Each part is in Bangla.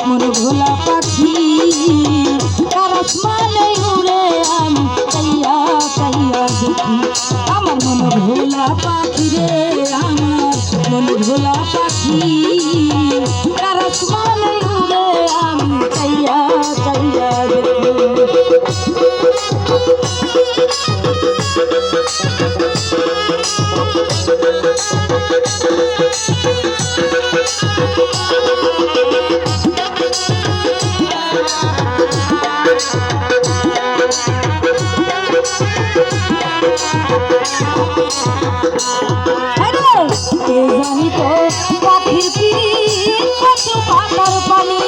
মোর ভোলা পাখি তার আসমানে উড়ে আমি চাইয়া চাইয়া দেখি আমার মন ভোলা পাখি রে আমার মন ভোলা পাখি তার আসমানে উড়ে আমি চাইয়া চাইয়া দেখি। জানি তো পাখির পিঠ কত পাতার পানি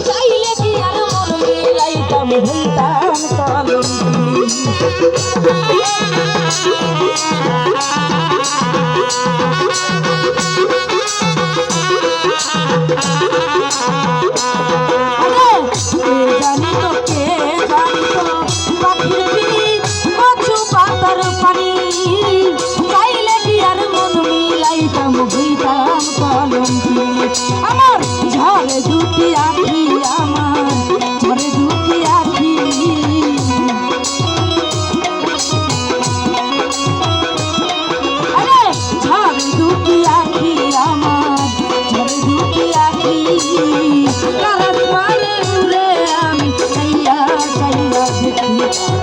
চাইলে কি আর মন মিলাইতাম হইতাম জানি তো কে জানি তো পাখির পিঠ কত পাতার পানি চাইলে কি আর মন মিলাইতাম হইতাম কলঙ্কি আমার ঝরে দুটি আখি আমার ঝরে দুটি আখি আরে ঝরে দুটি আখি আমার ঝরে দুটি আখি কারাত মানে উড়ে আমি চাইয়া চাইয়া দেখি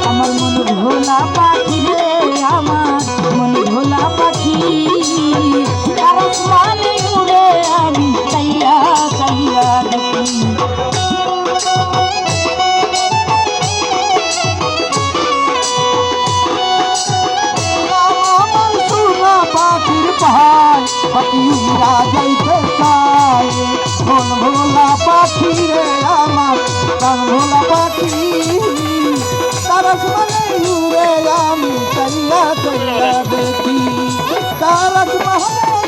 আমার মন ভোলা পাখি রে আমার মন ভোলা পাখি কারাত মানে উড়ে আমি চাইয়া চাইয়া দেখি। পাখির পাহাড় পাখি উড়া যাইতে চায় মন ভোলা পাখি রে আমার প্রাণ ভোলা পাখি তার আসমানে উড়ে আমি চাইয়া চাইয়া দেখি তার আসমানে